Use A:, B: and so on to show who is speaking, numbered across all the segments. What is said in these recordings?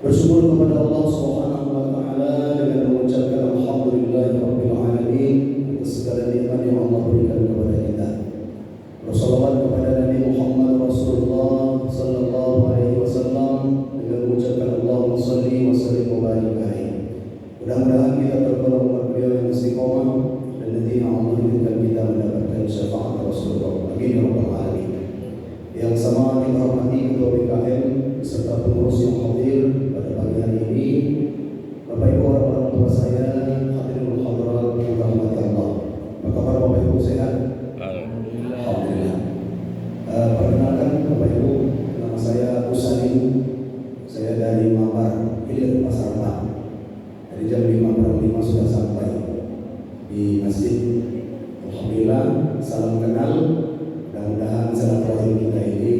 A: Bersyukur kepada Allah Subhanahu wa taala dengan mengucapkan alhamdulillahirabbil alamin atas segala nikmat yang Allah berikan kepada kita. Bersalawat kepada Nabi Muhammad Rasulullah sallallahu alaihi wasallam dengan mengucapkan Allahumma shalli wa sallim wa barik alaihi. Mudah-mudahan kita tergolong umat beliau yang istiqomah dan nantinya Allah izinkan kita mendapatkan syafaat Rasulullah. Amin ya rabbal alamin. Yang sama kita hormati Ketua BKM beserta pengurus yang hadir pada pagi hari ini, Bapak Ibu orang tua saya, hadirin hadirat yang dirahmati Allah. Apa kabar Bapak Ibu, sehat? Alhamdulillah. Perkenalkan Bapak Ibu, nama saya Usain. Saya dari Mambar Hilir Pasar Rembang. Dari jam 5:05 sudah sampai di masjid. Alhamdulillah, salam kenal. Mudah-mudahan silaturahim kita ini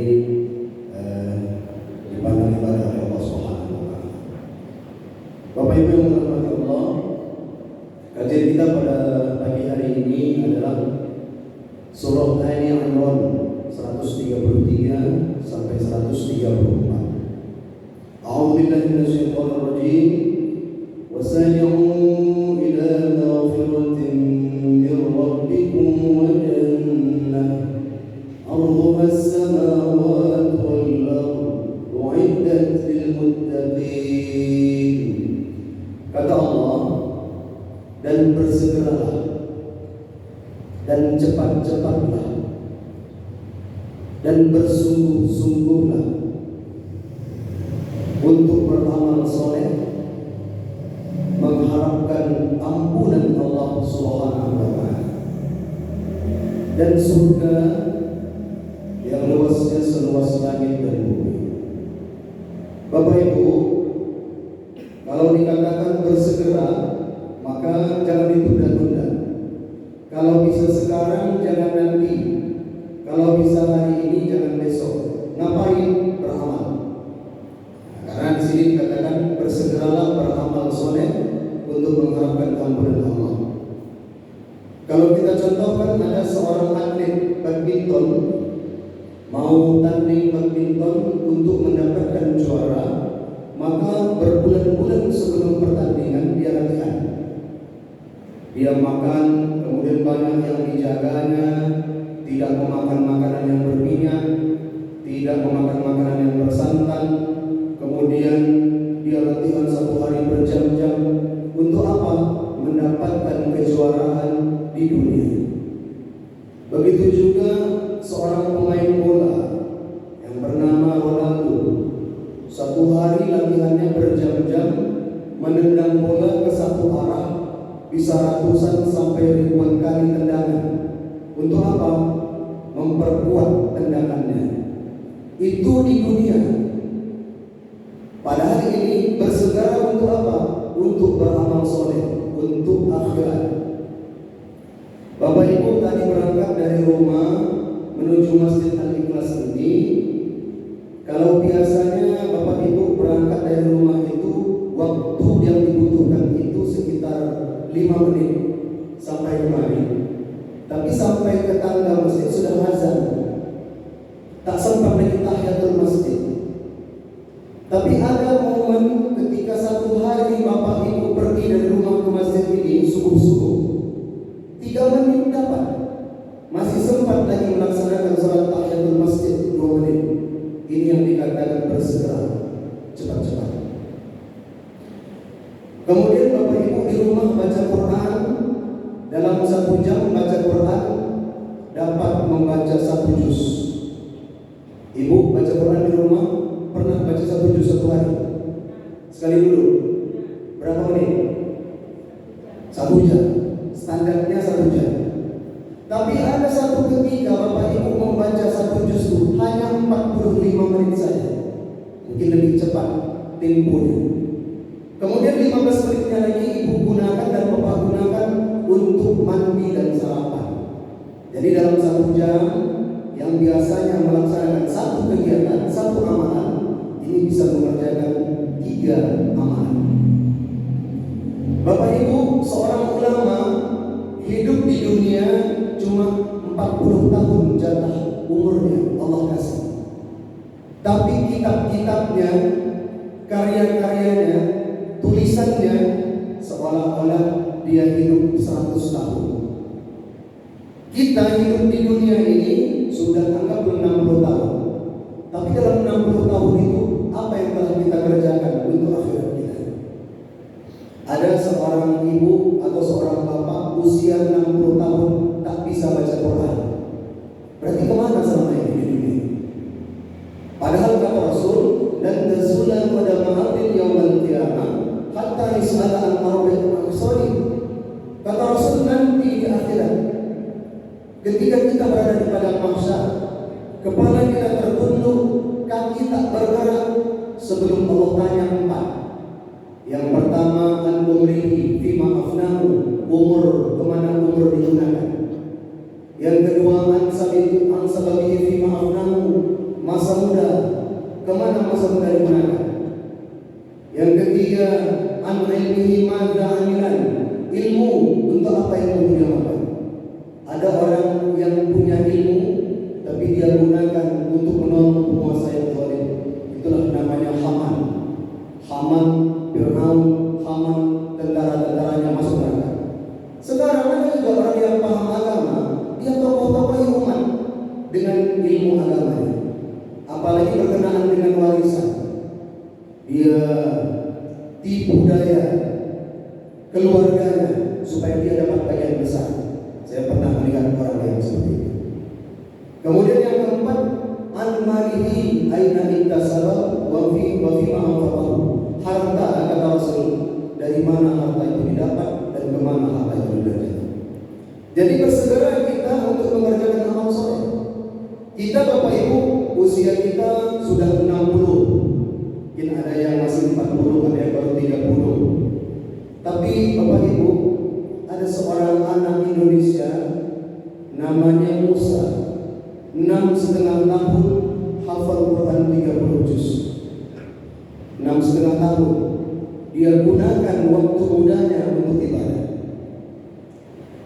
A: dipandang ibadah oleh Allah Subhanahu wa taala. Bapak Ibu yang dirahmati Allah, kajian kita pada pagi hari ini adalah surah Ali Imran 133 sampai 134. A'udzu billahi minasyaitonir rajim. Wasari'u ila maghfiratin min rabbikum wa jannah arduha as-samawati wal ardh u'iddat lil muttaqin. Kata Allah, dan bersegeralah dan cepat-cepatlah dan bersungguh-sungguhlah untuk beramal soleh, mengharapkan ampunan Allah Subhanahu wa taala dan surga yang luasnya seluas langit dan bumi. Bapak Ibu, kalau dikatakan bersegera, maka jangan ditunda-tunda. Kalau bisa sekarang, jangan nanti. Kalau bisa hari ini, jangan besok. Ngapain? Beramal. Karena di sini dikatakan bersegeralah beramal soleh untuk mengharapkan ampunan Allah. Kalau kita contohkan, ada seorang atlet badminton mau tanding badminton untuk mendapatkan juara, maka berbulan-bulan sebelum pertandingan dia latihan. Dia makan, kemudian banyak yang dijaganya, tidak memakan makanan yang berminyak, tidak memakan makanan yang bersantan. Kemudian dia latihan 1 hari berjam-jam. Untuk apa? Mendapatkan kejuaraan di dunia. Begitu juga seorang pemain bola yang bernama Ronaldo. 1 hari latihannya berjam-jam, menendang bola ke satu arah, bisa ratusan sampai ribuan kali tendangan. Untuk apa? Memperkuat tendangannya. Itu di dunia. Padahal ini bersegera untuk apa? Untuk beramal soleh, untuk akhirat. Bapak Ibu tadi berangkat dari rumah menuju Masjid Al-Ikhlas ini. Kalau biasanya Bapak Ibu berangkat dari rumah itu, waktu yang dibutuhkan itu sekitar 5 menit sampai kemari. Tapi sampai ke tangga masjid sudah azan. Tak sempat lagi tahiyatul masjid. Tapi ada momen ketika 1 hari Bapak Ibu pergi dari rumah ke masjid ini subuh-subuh, 3 menit dapat, masih sempat lagi melaksanakan sholat tahiyatul masjid 2 menit. Ini yang dikatakan bersegera, cepat-cepat. Kemudian Bapak Ibu di rumah baca Quran, dalam 1 jam baca Quran dapat membaca 1 juz. Ibu baca Quran di rumah pernah baca 1 juz 1 hari? Sekali dulu. Berapa menit? 1 jam. Standarnya 1 jam. Tapi ada satu ketika Bapak Ibu membaca 1 juz itu hanya 45 menit saja. Mungkin lebih cepat temponya. Kemudian 15 menitnya lagi Ibu gunakan dan Bapak gunakan untuk mandi dan sarapan. Jadi dalam 1 jam yang biasanya melaksanakan 1 kegiatan, 1 amalan, ini bisa mengerjakan 3 amalan. Bapak Ibu, seorang ulama hidup di dunia cuma 40 tahun jatah umurnya Allah kasih. Tapi kitab-kitabnya karya-karyanya, tulisannya seolah-olah dia hidup 100 tahun. Kita hidup di dunia ini sudah anggap 60 tahun. Tapi dalam 60 tahun itu apa yang telah kita kerjakan untuk akhirat kita? Ada seorang ibu atau seorang bapak usia 60 tahun tak bisa baca Quran. Berarti kemana selama ini di dunia? Padahal kata Rasul, dan tazula pada ma'abdin yawmal qiyamah hatta yus'ala an arba'in aqsari. Kata Rasul, nanti di akhirat ketika kita berada di padang mahsyar, kepala kita tertunduk, kaki tak bergerak sebelum Allah tanya 4. Yang pertama, an-umrihi fima afnahu, umur, kemana umur digunakan. Yang kedua, an-sababihi fima afnahu, masa muda, kemana masa muda digunakan. Yang ketiga, an-ilmihi madza amilan, ilmu, untuk apa yang dia makan. Ada orang yang punya ilmu tapi dia gunakan untuk menolong penguasa yang zalim. Itulah namanya Haman. Haman, Fir'aun, Haman, tentara-tentaranya masuk neraka. Sekarang ada juga orang yang paham agama, dia tokoh-tokoh umat dengan ilmu agamanya. Apalagi berkenaan dengan warisan, dia tipu daya keluarganya supaya dia dapat bagian besar. Saya pernah melihat orang yang seperti itu. Kemudian yang keempat, an-malihi aina iktasaba wa fi ma anfaqahu. Harta, kata Rasul, dari mana harta itu didapat dan kemana harta itu dibelanjakan. Jadi bersegera kita untuk mengerjakan amal soleh. Kita Bapak Ibu, usia kita sudah 60. Mungkin ada yang masih 40, ada yang baru 30. Tapi Bapak Ibu, ada seorang anak Indonesia namanya Musa, 6,5 tahun, hafal Quran 30 juz. 6,5 tahun dia gunakan waktu mudanya untuk ibadah.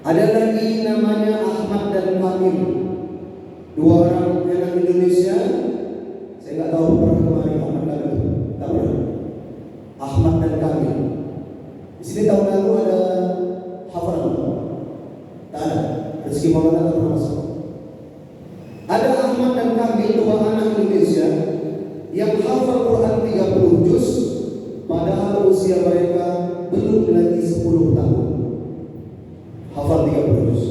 A: Ada lagi namanya Ahmad dan Kamil, 2 orang anak Indonesia. Saya nggak tahu pernah kemarin Ahmad dan Kamil, tak pernah. Ahmad dan Kamil. Di sini tahun lalu ada hafalan, tak ada. Rezeki Maulana tak pernah masuk. Ada Ahmad dan Kamil, 2 anak Indonesia yang hafal Quran 30 juz, padahal usia mereka belum lagi 10 tahun. Hafal 30 juz.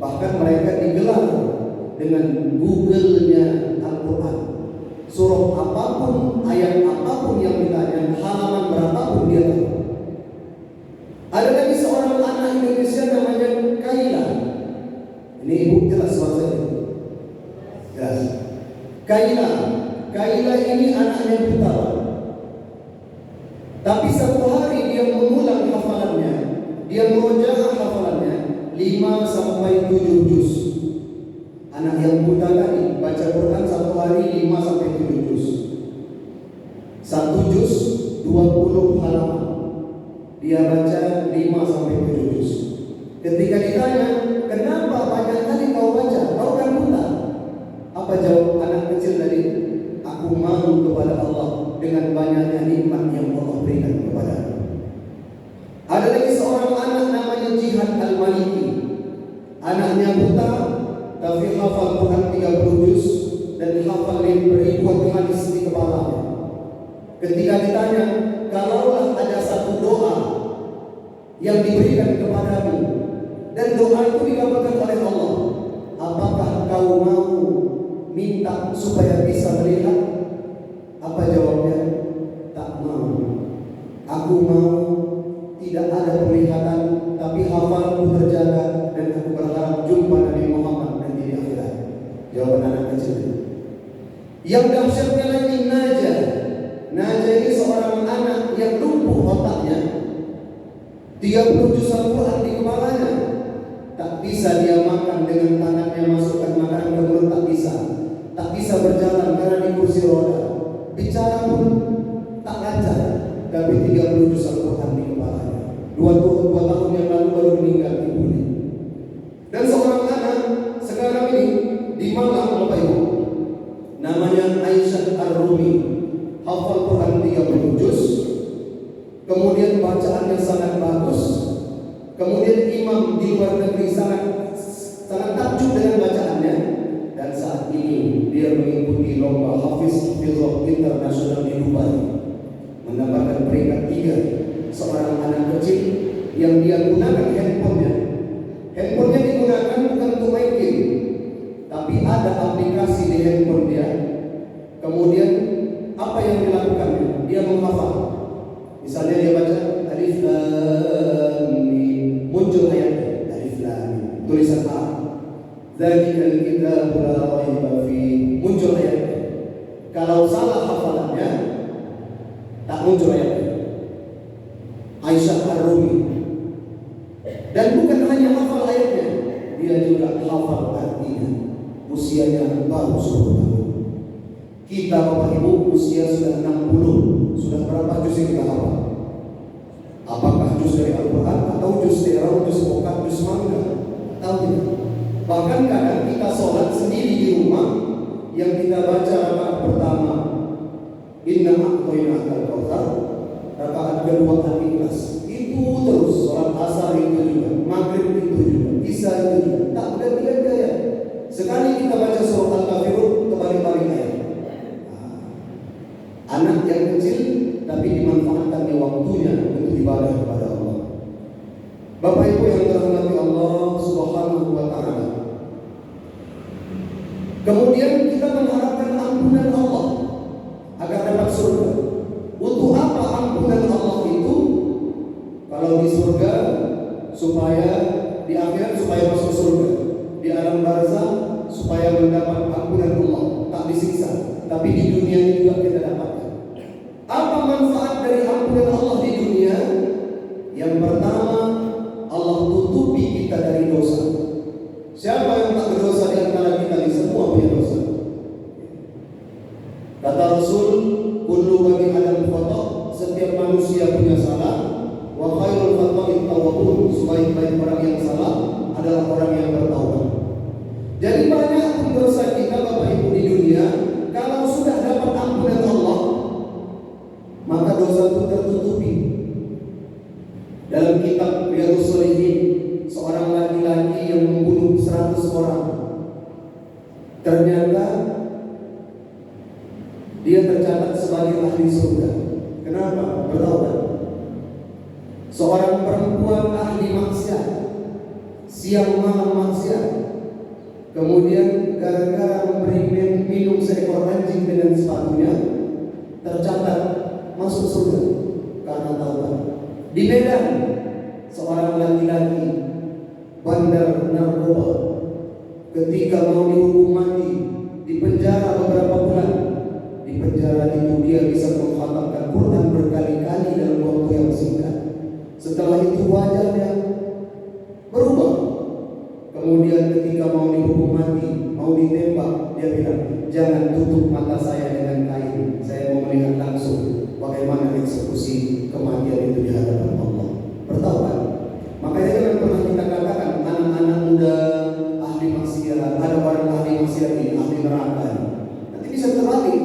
A: Bahkan mereka digelar dengan Google-nya Al-Quran. Surah apapun, ayat apapun yang ditanya, halaman berapapun dia tahu. Ada lagi seorang anak Indonesia namanya Kaila. Ini ibu jelas suaranya. Jelas. Kaila ini anaknya buta. Tapi satu hari dia mengulang hafalannya. Dia merojaah hafalannya 5 sampai 7 juz. Anak yang buta tadi baca Quran satu hari 5 sampai 7 juz. 1 juz 20 halaman. Dia baca 5 sampai 7 juz. Ketika ditanya, kenapa banyak kali kau baca? Kau kan buta. Apa jawab anak kecil tadi? Aku malu kepada Allah dengan banyaknya nikmat yang Allah berikan kepada aku. Ada lagi seorang anak namanya Jihad Al-Maliki. Anaknya buta, tapi hafal Quran 30 juz dan hafal ribuan hadis di kepalanya. Ketika ditanya, kalaulah ada satu doa yang diberikan kepadamu dan doa itu dikabulkan oleh Allah, apakah kau mau minta supaya bisa melihat? Apa jawabnya? Tak mau. Aku mau tidak ada penglihatan, tapi hafalku terjaga dan aku berharap jumpa Nabi Muhammad nanti di akhirat. Jawaban anak kecil. Yang dahsyatnya lagi Najah ini seorang anak yang lumpuh otaknya, 30 juz Al-Quran di kepalanya. Tak bisa dia makan dengan tangannya, masukkan makanan ke mulut, tak bisa. Tak bisa berjalan karena di kursi roda. Bicara pun tak lancar. Tapi 30 juz Al-Quran di kepalanya. 2 tahun yang lalu baru meninggal ibunya. Dan seorang anak sekarang ini di Malang, Bapak Ibu, namanya Aisyah Ar-Rumi, hafal Quran 30 juz kemudian bacaannya sangat bagus, kemudian imam di luar negeri sangat takjub dengan bacaannya, dan saat ini dia mengikuti lomba Hafiz Hifzah Internasional di Dubai, mendapatkan peringkat 3. Seorang anak kecil yang dia gunakan handphonenya digunakan bukan untuk main game, tapi ada aplikasi di handphone dia. Kemudian apa yang dilakukan? Dia menghafal. Misalnya dia baca alif lam mim, muncul ayat alif lam mim, tulisan A. Dzalikal kitabu la raiba fihi, muncul ayat. Kalau salah hafalannya, tak muncul ayat. Aisyah Ar-Rumi. Dan bukan hanya hafal ayatnya, dia juga hafal artinya. Usianya baru 10 tahun. Kita Bapak Ibu usia sudah 60, sudah berapa juz yang kita hafal? Apakah juz dari Al-Quran atau juz Tera, juz Pokat, juz Mangga? Tahu tidak? Bahkan kadang kita sholat sendiri di rumah, yang kita baca rakaat pertama Inna a'tainakal kautsar, rakaat kedua Al-Ikhlas, itu terus. Sholat asar itu juga, maghrib itu juga, isya itu juga, tak berganti ayat. Sekali kita baca surah Al-Kafirun, terbalik-balik ayat. Anak yang kecil tapi dimanfaatkan di waktunya untuk ibadah kepada Allah. Bapak Ibu yang dirahmati Allah Subhanahu wa taala. Kemudian kita mengharapkan ampunan Allah agar dapat surga. Untuk apa ampunan Allah itu? Kalau di surga supaya di akhirat supaya masuk surga, di alam barzakh supaya mendapat ampunan Allah, tak disiksa. Tapi di dunia ini juga kita dapatkan. Apa manfaat dari ampunan Allah di dunia? Yang pertama, Allah tutupi kita dari dosa. Siapa yang tak berdosa di antara kita ini? Semua punya dosa. Kata Rasul, kullu bani adam khata', setiap manusia punya salah. Wa khairul khata'in tawwabun, sebaik-baik orang yang salah adalah orang yang bertaubat. Jadi banyak pun dosa kita Bapak Ibu di dunia, kalau sudah dapat ampunan Allah, maka dosa itu tertutupi. Dalam kitab Riyadhus Shalihin, seorang laki-laki yang membunuh 100 orang, ternyata dia tercatat sebagai ahli surga. Kenapa? Bertaubat. Seorang perempuan ahli maksiat, siang malam maksiat, kemudian gara-gara memberi minum seekor anjing dengan sepatunya, tercatat masuk surga karena taubat. Di Medan, seorang laki-laki bandar narkoba, ketika mau dihukum mati, di penjara beberapa bulan. Di penjara itu dia bisa mengkhatamkan Quran berkali-kali dalam waktu yang singkat. Setelah itu wajahnya berubah. Kemudian ketika mau dihukum mati, mau ditembak, dia bilang, jangan tutup mata saya dengan kain, saya mau melihat langsung bagaimana eksekusi kematian itu di hadapan Allah. Bertaubat. Makanya jangan pernah kita katakan anak-anak muda ahli maksiat, ada orang ahli maksiat ini, ahli neraka. Nanti bisa terbalik.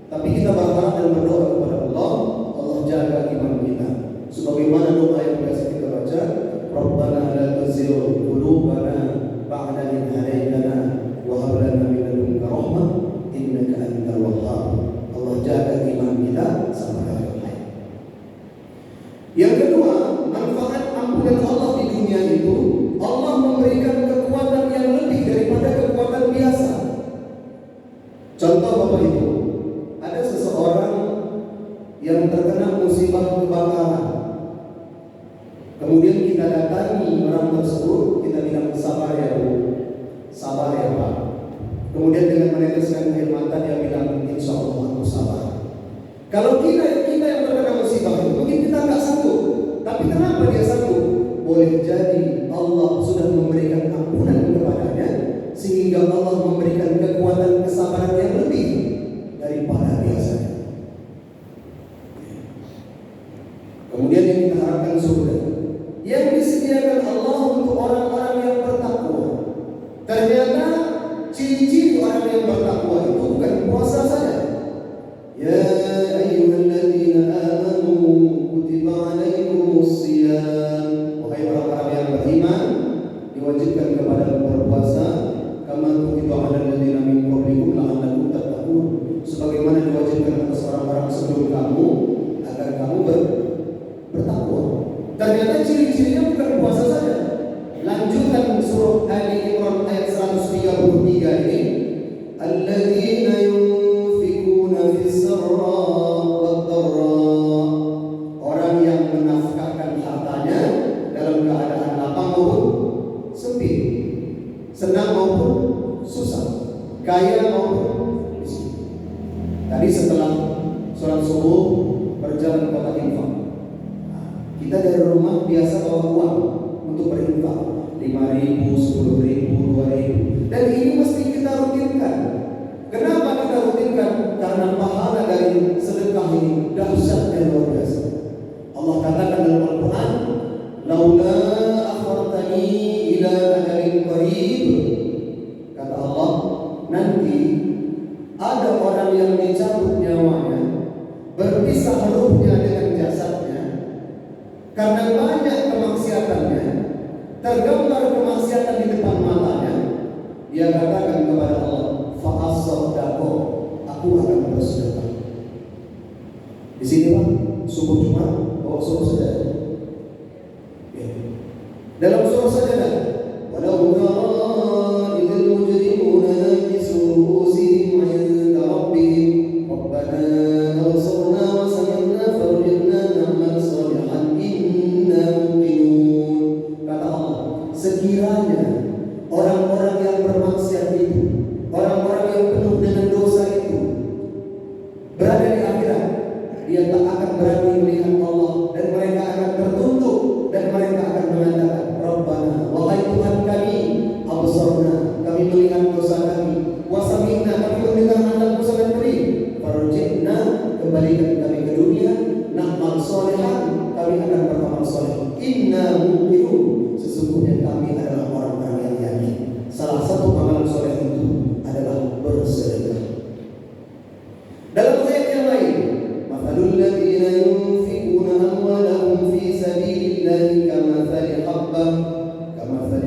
A: Tapi kita berharap dan berdoa kepada Allah, Allah jaga iman kita. Sebagaimana doa yang biasa kita baca, Rabbana la tuzigh qulubana ba'da idh hadaytana wa hab lana min ladunka rahmah innaka antal wahhab. Allah jaga iman kita sampai akhir hayat. Yang kedua, manfaat ampunan Allah di dunia itu, Allah memberikan kekuatan yang lebih daripada kekuatan biasa. Contoh Bapak Ibu, ada seseorang yang terkena musibah kebakaran. Kemudian kita datangi orang tersebut, kita bilang sabar ya Bu, sabar ya Pak. Kemudian dengan meneteskan air mata dia bilang insya Allah aku sabar. Kalau kita yang terkena musibah itu mungkin kita nggak sanggup, tapi kenapa dia sanggup? Boleh jadi Allah sudah memberikan ampunan kepadanya, sehingga Allah memberikan kekuatan kesabaran yang lebih daripada biasanya. Kemudian yang kita harapkan surga yang disediakan Allah untuk orang-orang yang bertakwa. Ternyata ciri-ciri orang yang bertakwa itu bukan puasa saja. Ya ayyuhalladzina amanu maupun miskin. Tadi setelah sholat subuh berjalan ke kota infak. Kita dari rumah biasa bawa uang untuk berinfak, 5.000, 10.000, 2.000. Dan ini mesti kita rutinkan. Kenapa kita rutinkan? Karena pahala dari sedekah ini dahsyat dan luar biasa. Allah katakan dalam Al-Quran, "Laula akhartani ila ajalin qarib." Kata Allah, nanti ada orang yang dicabut nyawanya, berpisah ruhnya dengan jasadnya karena banyak kemaksiatannya, tergambar kemaksiatan di depan matanya. Dia katakan kepada Allah, "Fa'asaddaqo, aku akan bersedekah." Di sini Pak, subuh Jumat, bawa subuh saja. Ya. Dalam surah sajadah, walau tara idil mujrimuna nakisu ru'usihim 'inda rabbihim rabbana absarna wa sami'na farji'na na'mal shalihan inna muqinun. Kata Allah, sekiranya orang-orang yang bermaksiat itu, orang-orang yang penuh dengan dosa itu berada di akhirat, dia tak akan berani melihat Allah, dan mereka akan tertunduk dan mereka akan mengatakan, Rabbana, wahai Tuhan kami, absarna, kami melihat dosa kami, wa sami'na, kami mendengar azab dosa kami, farji'na, kembalikan kami ke dunia, na'mal shalihan, kami akan beramal saleh, inna muqinun, sesungguhnya kami adalah orang-orang yang yakin. Salah satu amalan saleh itu adalah bersedekah. Dalam ayat yang lain, mathalul ladzina yunfiquna amwalahum fi sabilillahi kamathali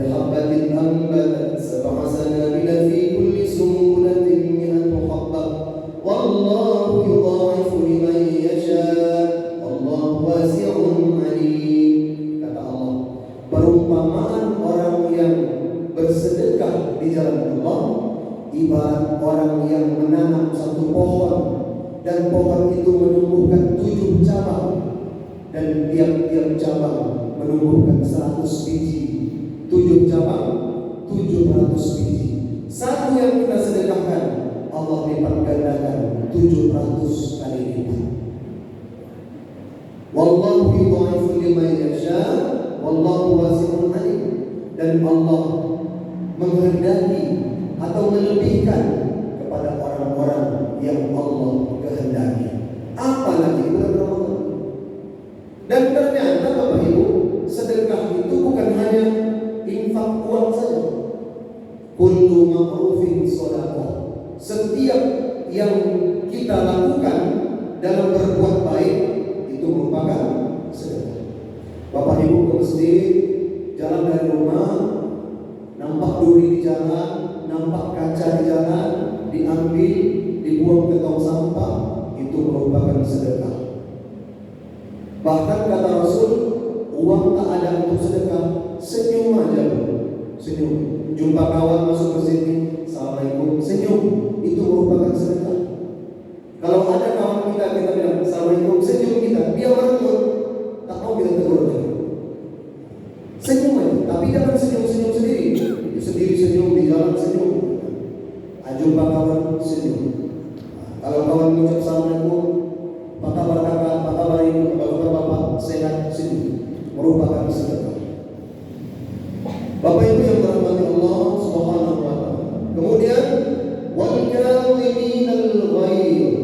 A: habbatin anbatat sab'a sanabila fi kulli sunbulatin mi'atu habbah wallahu yudha'ifu liman yasha' wallahu wasi'un 'alim. Kata Allah, perumpamaan orang yang bersedekah di jalan Allah ibarat orang yang menanam satu pohon, dan pohon itu menumbuhkan 7 cabang, dan tiap-tiap cabang menumbuhkan 100 biji. 7 cabang, 700 biji. Satu yang kita sedekahkan, Allah lipat gandakan 700 kali lipat. Wallahu yudha'ifu liman yasha, wallahu wasi'un 'alim. Dan Allah menghendaki atau melebihkan kepada orang-orang yang Allah kehendaki. Apalagi bulan Ramadan. Dan ternyata Bapak Ibu, sedekah itu bukan hanya infak uang saja. Kullu ma'rufin shadaqah. Setiap yang kita lakukan dalam berbuat baik itu merupakan sedekah. Bapak Ibu ke masjid, jalan dari rumah, nampak duri di jalan, nampak kaca di jalan, diambil, dibuang ke tong sampah, itu merupakan sedekah. Bahkan kata Rasul, uang tak ada untuk sedekah, senyum aja, senyum. Jumpa kawan masuk ke sini, assalamualaikum, senyum, itu merupakan sedekah. Kalau ada kawan kita bilang assalamualaikum, senyum kita, dia merenggut, tak mau kita tegur lagi. Senyum aja, tapi jangan senyum-senyum sendiri. Sendiri senyum, di jalan senyum. Jumpa kawan senyum. Kalau kawan mengucap assalamualaikum, apa kabar kakak, apa kabar ibu, apa kabar bapak, sehat, senyum, merupakan sedekah. Bapak Ibu yang dirahmati Allah Subhanahu wa taala. Kemudian wal kadhiminal ghaidh,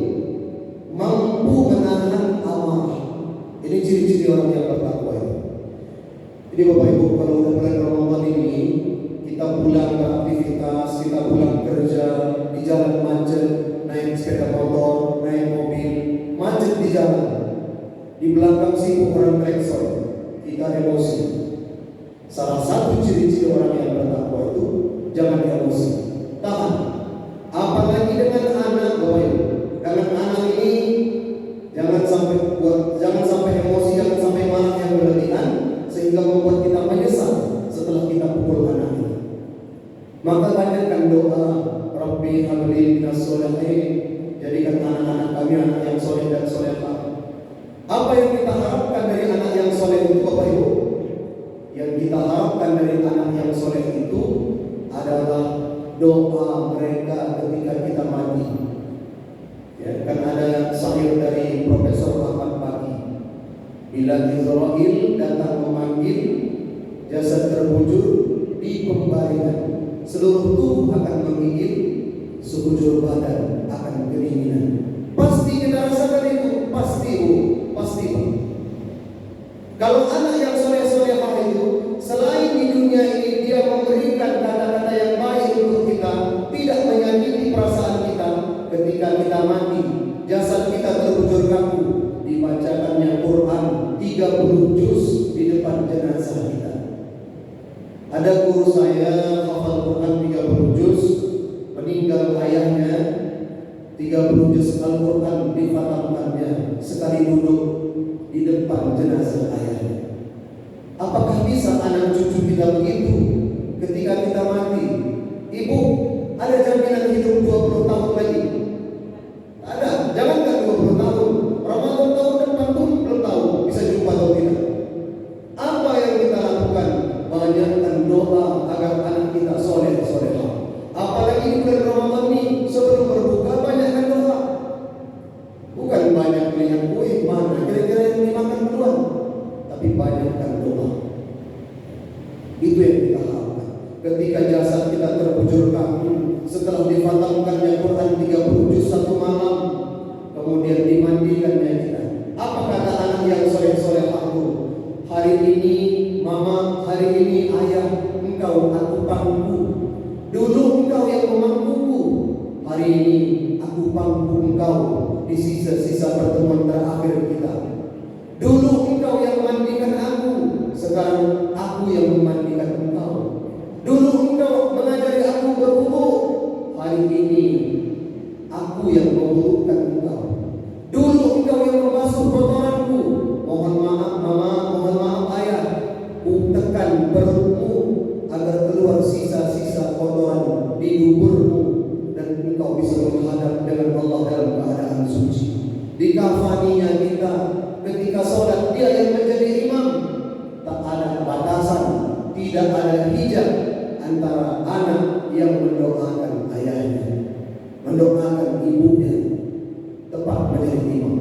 A: mampu menahan amarah. Ini ciri-ciri orang yang bertakwa. Jadi Bapak Ibu, kalau udah bulan Ramadan ini, kita pulang beraktivitas, kita pulang kerja, di jalan macet, naik sepeda motor, naik mobil, macet di jalan, di belakang sibuk orang klakson, kita emosi. Salah satu ciri-ciri orang yang bertakwa itu jangan emosi, tahan. Apalagi dengan anak, Bapak Ibu, dengan anak ini jangan sampai emosi, jangan sampai marah yang berlebihan sehingga membuat kita menyesal setelah kita pukul anak ini. Maka banyakkan doa, Rabbi habli minas sholihin, jadikan anak-anak kami anak yang soleh dan solehah. Apa yang kita harapkan dari anak yang soleh itu, Bapak Ibu? Yang kita harapkan dari anak yang soleh itu adalah doa mereka ketika kita mati. Ya, kan ada syair dari Profesor Ahmad Paki. Bila Israel datang memanggil, jasad terbujur di pembaringan, seluruh tubuh akan menggigil, sekujur badan akan kedinginan. Pasti kita rasakan itu, pasti pasti. Kalau anak yang soleh-solehah itu selain di dunia ini dia memberikan kata-kata yang baik untuk kita, tidak menyakiti perasaan kita, ketika kita mati, jasad kita terbujur kaku, dibacakannya Quran 30 juz di depan jenazah kita. Ada guru saya hafal Quran 30 juz, meninggal ayahnya, 30 juz Al-Quran difatamkannya sekali duduk di depan jenazah ayahnya. Apakah bisa anak cucu kita begitu ketika kita mati? Ibu, ada jaminan hidup 20 tahun lagi? Ada, jangankan 20 tahun, Ramadan tahun depan pun belum tahu bisa jumpa atau tidak. Apa yang kita lakukan? Banyakkan doa agar anak kita soleh-solehah. Apalagi di bulan Ramadan ini, sebelum berbuka banyakkan doa. Bukan banyak melihat kue, mana kira-kira yang dimakan duluan, tapi banyakkan doa. Itu yang kita harapkan. Ketika jasad kita terbujur kaku, setelah difatamkannya Quran 30 juz satu malam, kemudian dimandikannya kita. Apa kata anak yang soleh-solehah itu? Hari ini mama, hari ini ayah, engkau aku pangku. Dulu engkau yang memangkuku, hari ini aku pangku engkau di sisa-sisa pertemuan terakhir kita. Dulu engkau yang memandikan aku, sekarang aku yang memandikan engkau. Dulu engkau mengajari aku berwudu, hari ini aku yang mewudukan engkau. Dulu engkau yang membasuh kotoranku, mohon maaf mama, mohon maaf ayah, tekan perutmu agar keluar sisa-sisa kotoran di duburmu dan engkau bisa menghadap dengan Allah dalam keadaan suci. Dikafaninya kita ketika sholat, dia yang menjadi imam. Tak ada batasan, tidak ada hijab antara anak yang mendoakan ayahnya, mendoakan ibunya, tepat menjadi imam.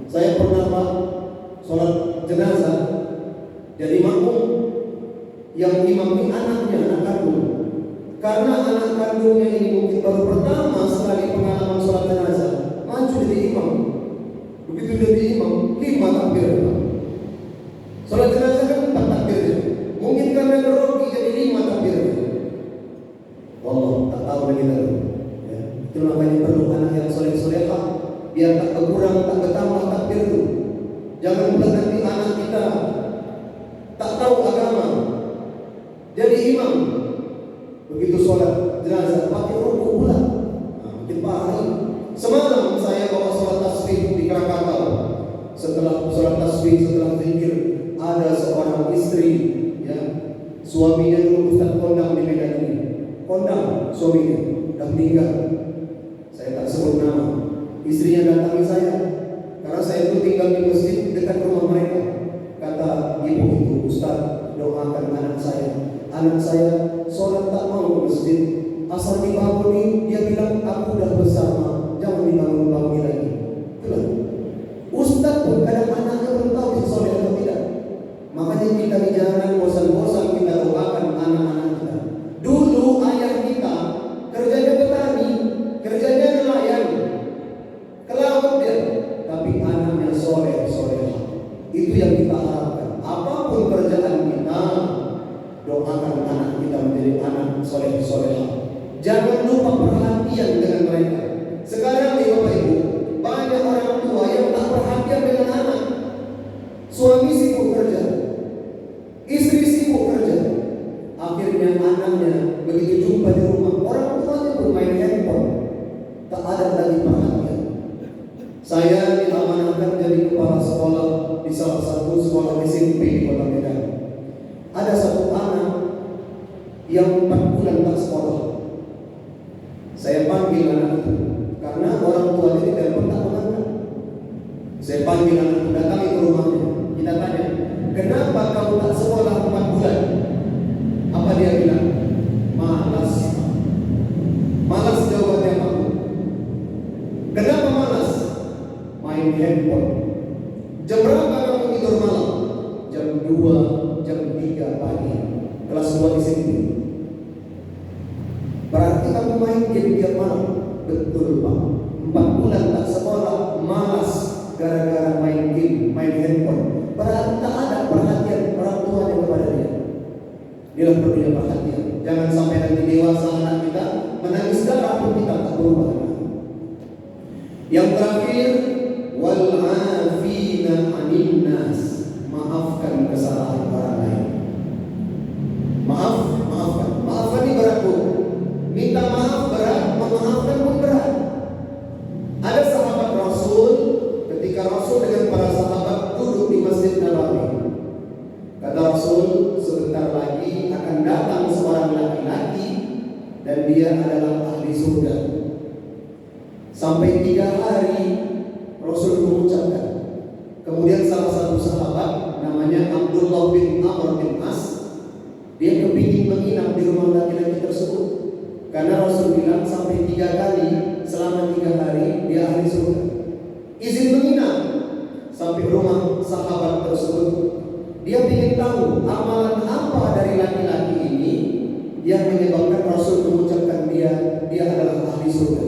A: Saya pernah Pak sholat jenazah, jadi makmum, yang imam ini anaknya, anak kandung. Karena anak kandungnya ini mungkin baru pertama sekali pengalaman sholat jenazah, maju jadi imam. Begitu jadi imam, 5 takbir. Sholat jenazah kan 4 takbir. Mungkin karena grogi jadi 5 takbir. Wallah, tak tahu lagi lalu. Ya. Itu namanya perlu anak yang soleh-solehah, biar tak berkurang, tak bertambah takbir itu. Jangan pula nanti anak kita tak tahu agama, jadi imam. Begitu sholat jenazah pakai rukuk pula, makin parah. Semalam saya bawa sholat tasbih di Krakatau. Setelah sholat tasbih, setelah zikir, ada seorang istri, ya, suaminya dulu Ustaz kondang di Medan ini. Kondang suaminya, dah meninggal. Saya tak sebut nama. Istrinya datangi saya, karena saya itu tinggal di masjid dekat rumah mereka. Kata ibu itu, Ustaz, doakan anak saya. Anak saya sholat tak mau ke masjid. Asal dibanguni, dia bilang, aku dah besar, ma, jangan dibangun-bangun lagi. Itulah. Ustaz pun kadang anaknya belum tahu bisa sholat atau tidak. Makanya kita jangan bosan-bosan kita doakan anak-anak kita. Dulu ayah kita kerjanya petani, kerjanya nelayan, ke laut dia, tapi anaknya soleh-solehah. Itu yang kita harapkan. Apapun kerjaan kita, doakan anak kita menjadi anak soleh-solehah. Jangan lupa perhatian dengan mereka. Sekarang nih Bapak Ibu, banyak orang tua yang tak perhatian dengan anak. Suami sibuk kerja, istri sibuk kerja. Akhirnya anaknya begitu jumpa di rumah, orang tuanya pun main handphone. Tak ada lagi perhatian. Saya diamanahkan jadi kepala sekolah di salah satu sekolah SMP di Kota Medan. Ada satu anak yang 4 bulan tak sekolah. Saya panggil anak itu karena orang tuanya di telepon tak mengangkat. Saya panggil anak itu, datangi ke rumahnya. Kita tanya, kenapa kamu tak sekolah 4 bulan? Apa dia bilang? Malas. main handphone. Jam berapa kamu tidur malam? Jam 2, jam 3 pagi. Kelas 2 SMP. Berarti kamu main game tiap malam. Betul Pak. 4 bulan tak sekolah, malas gara-gara main game, main handphone. Berarti tak ada perhatian orang tuanya kepada dia. Dia perlunya perhatian. Jangan sampai nanti dewasa anak kita menangis darah pun kita tak berubah. Yang terakhir, wal afina 'anil nas, maafkan kesalahan orang lain. Maafkan. Maafkan ini berat Bu. Minta maaf berat, memaafkan pun berat. Ada sahabat Rasul, ketika Rasul dengan para sahabat duduk di Masjid Nabawi. Kata Rasul, sebentar lagi akan datang seorang laki-laki dan dia adalah ahli surga. Sampai 3 hari Rasul mengucapkan. Kemudian salah satu sahabat namanya Abdullah bin Amr bin As, dia kepingin menginap di rumah laki-laki tersebut. Karena Rasul bilang sampai 3 kali selama 3 hari dia ahli surga. Izin menginap sampai rumah sahabat tersebut. Dia ingin tahu amalan apa dari laki-laki ini yang menyebabkan Rasul mengucapkan dia adalah ahli surga.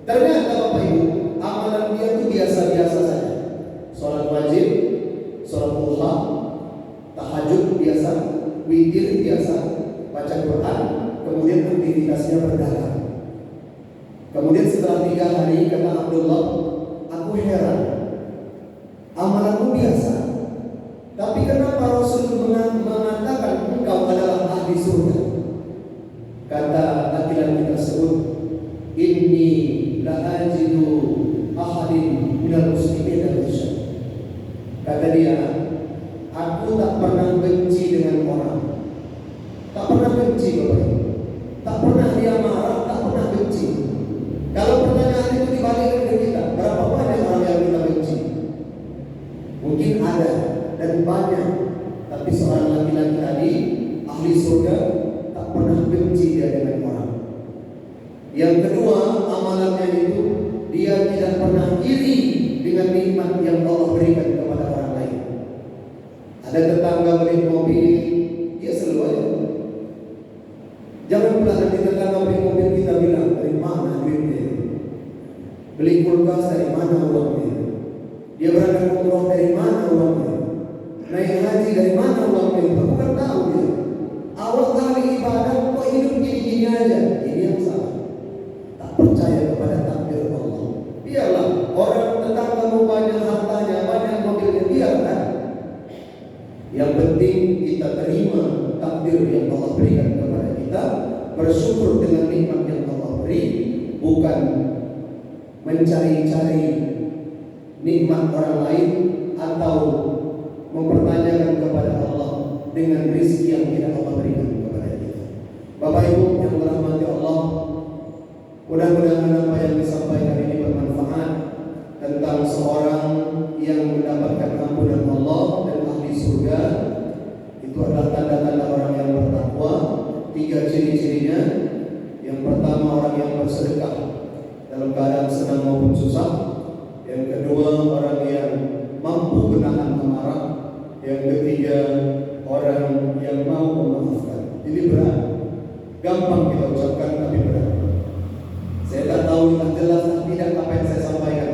A: Ternyata Bapak Ibu, amalan dia itu biasa-biasa saja. Salat wajib, salat duha, tahajud biasa, witir biasa, baca Quran, kemudian aktivitasnya berdagang. Kemudian setelah 3 hari kata Abdullah, aku heran, amalanmu biasa, tapi kenapa Rasul mengatakan engkau adalah ahli surga? Kata laki-laki tersebut, inni la ajidu ahadin minal muslimin al-syar. Kata dia, aku tak pernah benci dengan orang. Tak pernah benci Bapak Ibu. Tak pernah dia marah, tak pernah benci. Kalau pertanyaan itu dibalikkan ke kita, berapa banyak orang yang kita benci? Mungkin ada dan banyak, tapi seorang laki-laki tadi ahli surga tak pernah benci dia dengan orang. Yang kedua, amalannya itu dia tidak pernah iri dengan nikmat yang Allah berikan kepada orang lain. Ada tetangga beli mobil, dia selalu aja. Jangan pula nanti tetangga beli mobil kita bilang dari mana duitnya. Beli kulkas dari mana uangnya. Dia berangkat umroh dari mana uangnya. Naik haji dari mana uangnya. Aku kan tahu dia. Awal kali ibadah kok hidup gini-gini aja. Ini yang salah. Tak percaya kepada takdir Allah. Biarlah orang tetanggamu banyak hartanya, banyak mobilnya, biarkan. Yang penting kita terima takdir yang Allah berikan kepada kita, bersyukur dengan nikmat yang Allah beri, bukan mencari-cari nikmat orang lain atau mempertanyakan kepada Allah dengan rezeki yang tidak Allah berikan kepada kita. Bapak Ibu yang dirahmati Allah, mudah-mudahan apa yang disampaikan ini bermanfaat tentang seorang yang mendapatkan ampunan Allah dan ahli surga. Itu adalah tanda-tanda orang yang bertakwa. 3 ciri-cirinya. Yang pertama, orang yang bersedekah dalam keadaan senang maupun susah. Yang kedua, orang yang mampu menahan amarah. Yang ketiga, orang yang mau memaafkan. Ini berat. Gampang kita ucapkan tapi berat. Saya tak tahu tak jelas tidak apa yang saya sampaikan.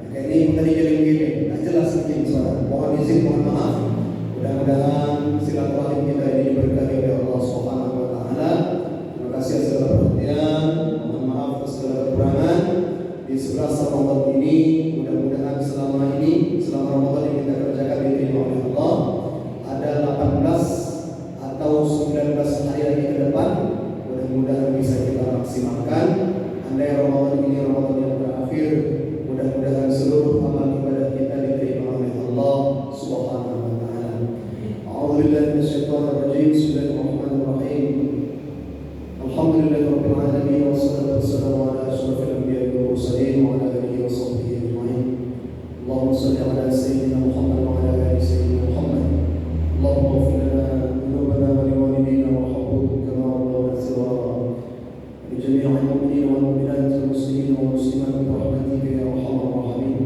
A: Kayak ini tadi giling-giling, tak jelas mungkin suara. Mohon izin, mohon maaf. Mudah-mudahan silaturahim kita ini diberkahi oleh Allah Subhanahu wa taala. Terima kasih atas segala perhatian. Mohon maaf atas segala kekurangan. Di 11 Ramadan ini, mudah-mudahan selama Ramadan yang kita kerjakan diterima oleh Allah. Ada 18 atau 19 hari lagi ke depan. Mudah-mudahan bisa kita maksimalkan. Andai Ramadan ini Ramadan yang berakhir, mudah-mudahan seluruh amal ibadah kita diterima oleh Allah Subhanahu wa taala. A'udzubillahi minasyaitonir rajim. Bismillahirrahmanirrahim. Alhamdulillahirabbil alamin wassalatu wassalamu ala asyrofil anbiya'i wal mursalin wa ala alihi wa sahbihi ajma'in. Allahumma shalli ala sayyidina Muhammad wa ala ali sayyidina Muhammad. Allahumma ighfir lana dhunubana wa liwalidina warhamhum kama rabbayana shighara. لجميع المؤمنين والمؤمنات والمسلمين والمسلمات برحمتك يا ارحم الراحمين.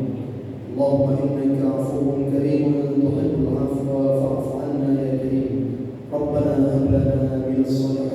A: عفو كريم تحب العفو فاعف عنا يا كريم. ربنا هب لنا من الصالحات